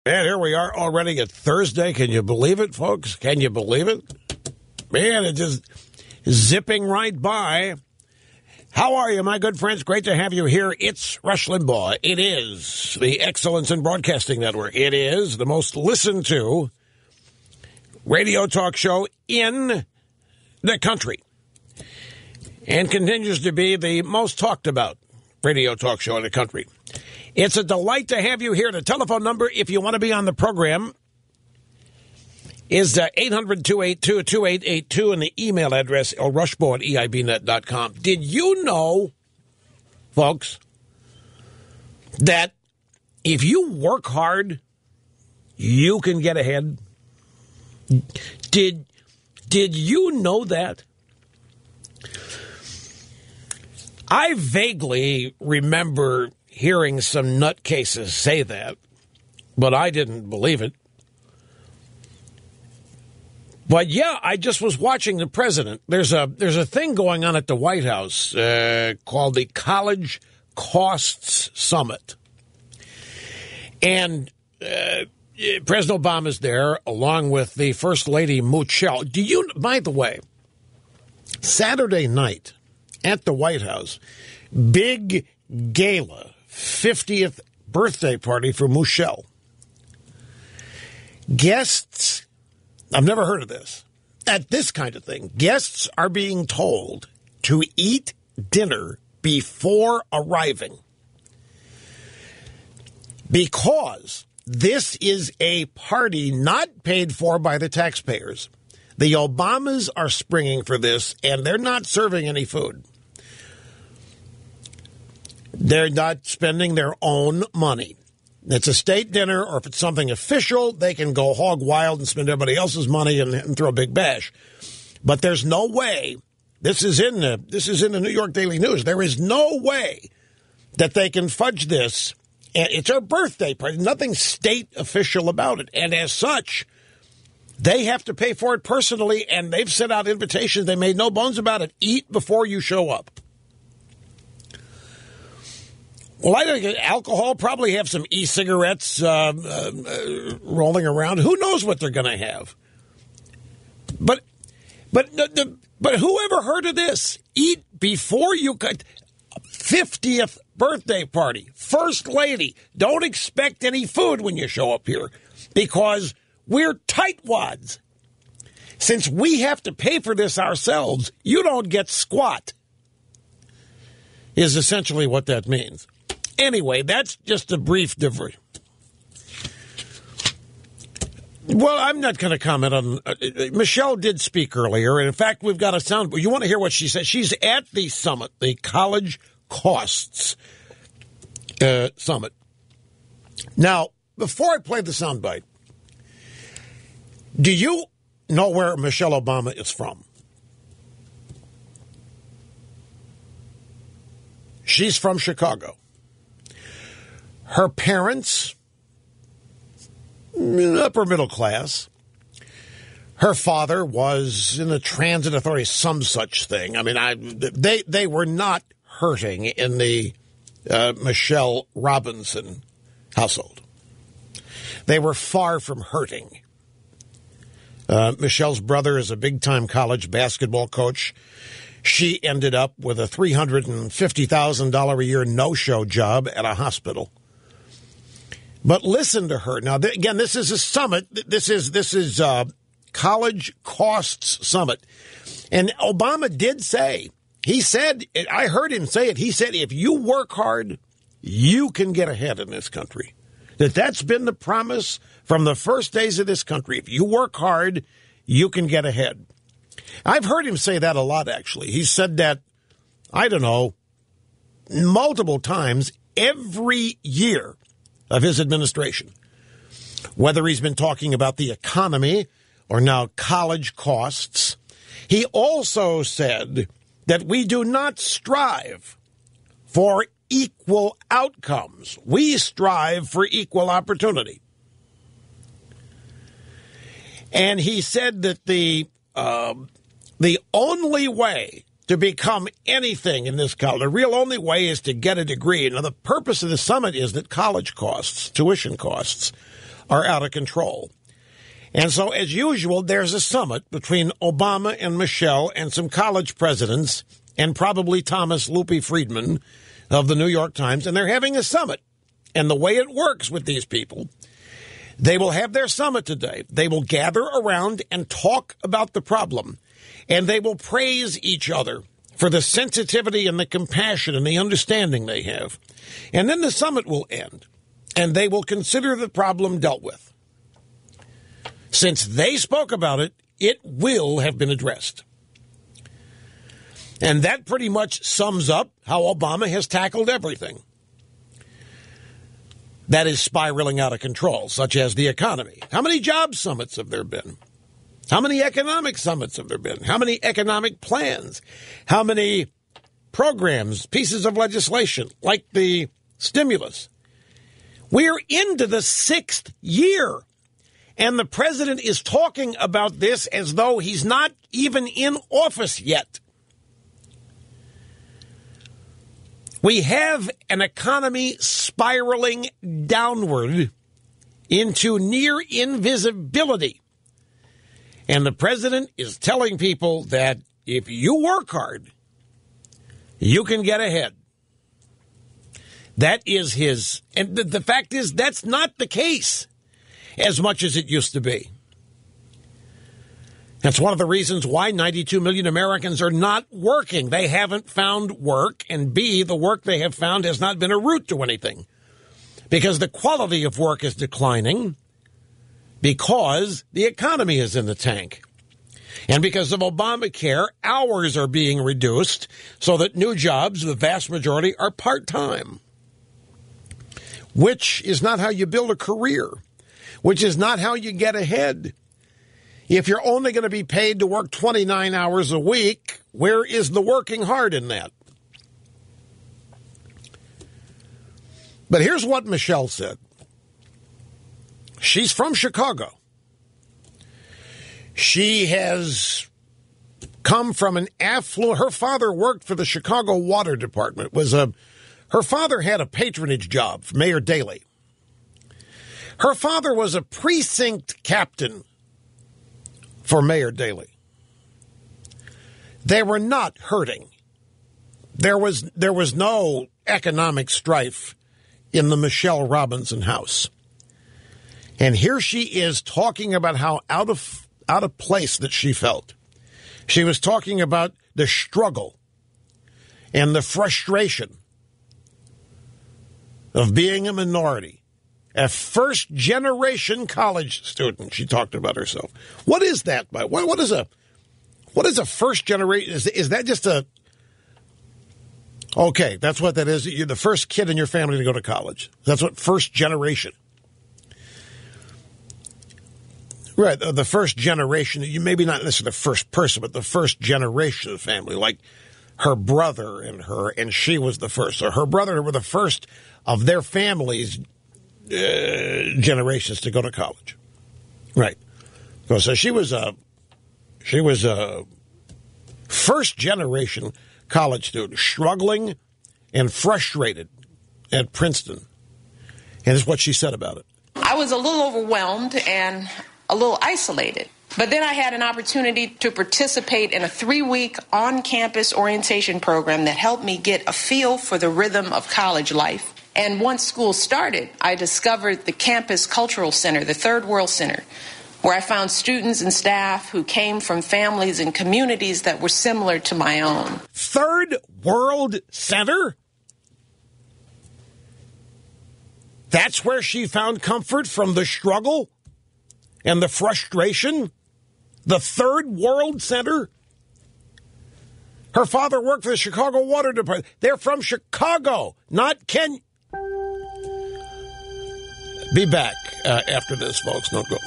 And here we are already at Thursday. Can you believe it, folks? Can you believe it? Man, it's just zipping right by. How are you, my good friends? Great to have you here. It's Rush Limbaugh. It is the Excellence in Broadcasting Network. It is the most listened to radio talk show in the country and continues to be the most talked about radio talk show in the country. It's a delight to have you here. The telephone number, if you want to be on the program, is 800-282-2882, and the email address, rushbo@eibnet.com. Did you know, folks, that if you work hard, you can get ahead? Did you know that? I vaguely remember hearing some nutcases say that, but I didn't believe it. But yeah, I just was watching the president. There's a thing going on at the White House called the College Costs Summit. And President Obama's there along with the First Lady Michelle. By the way, Saturday night at the White House, big gala, 50th birthday party for Michelle. Guests, I've never heard of this, at this kind of thing, guests are being told to eat dinner before arriving because this is a party not paid for by the taxpayers. The Obamas are springing for this, and they're not serving any food. They're not spending their own money. It's a state dinner, or if it's something official, they can go hog wild and spend everybody else's money and throw a big bash. But there's no way. This is in the New York Daily News. There is no way that they can fudge this. And it's her birthday party. Nothing state official about it. And as such, they have to pay for it personally, and they've sent out invitations. They made no bones about it. Eat before you show up. Well, I think alcohol, probably have some e-cigarettes rolling around. Who knows what they're going to have? But who ever heard of this? Eat before you could. 50th birthday party. First Lady. Don't expect any food when you show up here because we're tightwads. Since we have to pay for this ourselves, you don't get squat, is essentially what that means. Anyway, that's just a brief diversion. Well, I'm not going to comment on... Michelle did speak earlier, and in fact, we've got a sound... You want to hear what she said? She's at the summit, the College Costs Summit. Now, before I play the soundbite, do you know where Michelle Obama is from? She's from Chicago. Her parents, upper middle class. Her father was in the transit authority, some such thing. I mean, they were not hurting in the Michelle Robinson household. They were far from hurting. Michelle's brother is a big-time college basketball coach. She ended up with a $350,000 a year no-show job at a hospital. But listen to her. Now, again, this is a summit. This is College Costs Summit. And Obama did say, he said, I heard him say it, he said, if you work hard, you can get ahead in this country. That's been the promise from the first days of this country. If you work hard, you can get ahead. I've heard him say that a lot, actually. He said that, I don't know, multiple times every year of his administration, whether he's been talking about the economy or now college costs. He also said that we do not strive for equal outcomes. We strive for equal opportunity. And he said that the only way to become anything in this college, the real only way is to get a degree. Now, the purpose of the summit is that college costs, tuition costs, are out of control. And so, as usual, there's a summit between Obama and Michelle and some college presidents and probably Thomas Loopy Friedman of the New York Times, and they're having a summit. And the way it works with these people, they will have their summit today. They will gather around and talk about the problem, and they will praise each other for the sensitivity and the compassion and the understanding they have. And then the summit will end, and they will consider the problem dealt with. Since they spoke about it, it will have been addressed. And that pretty much sums up how Obama has tackled everything that is spiraling out of control, such as the economy. How many job summits have there been? How many economic summits have there been? How many economic plans? How many programs, pieces of legislation, like the stimulus? We're into the 6th year, and the president is talking about this as though he's not even in office yet. We have an economy spiraling downward into near invisibility. And the president is telling people that if you work hard, you can get ahead. That is his. And the fact is, that's not the case as much as it used to be. That's one of the reasons why 92 million Americans are not working. They haven't found work, and B, the work they have found has not been a route to anything, because the quality of work is declining, because the economy is in the tank. And because of Obamacare, hours are being reduced so that new jobs, the vast majority, are part-time, which is not how you build a career, which is not how you get ahead. If you're only going to be paid to work 29 hours a week, where is the working hard in that? But here's what Michelle said. She's from Chicago. She has come from an affluent. Her father worked for the Chicago Water Department. Her father had a patronage job for Mayor Daley. Her father was a precinct captain for Mayor Daley. They were not hurting. There was no economic strife in the Michelle Robinson house. And here she is talking about how out of place that she felt. She was talking about the struggle and the frustration of being a minority. A first-generation college student, she talked about herself. What is that? What is a first generation? Is that just a... Okay, that's what that is. You're the first kid in your family to go to college. That's what first generation. Right, the first generation. You maybe not necessarily the first person, but the first generation of family, like her brother and she was the first. So her brother were the first of their families. Generations to go to college, right? So she was a first generation college student, struggling and frustrated at Princeton, and this is what she said about it. I was a little overwhelmed and a little isolated, but then I had an opportunity to participate in a 3-week on-campus orientation program that helped me get a feel for the rhythm of college life. And once school started, I discovered the Campus Cultural Center, the Third World Center, where I found students and staff who came from families and communities that were similar to my own. Third World Center? That's where she found comfort from the struggle and the frustration? The Third World Center? Her father worked for the Chicago Water Department. They're from Chicago, not Kenya. Be back after this, folks. Don't go.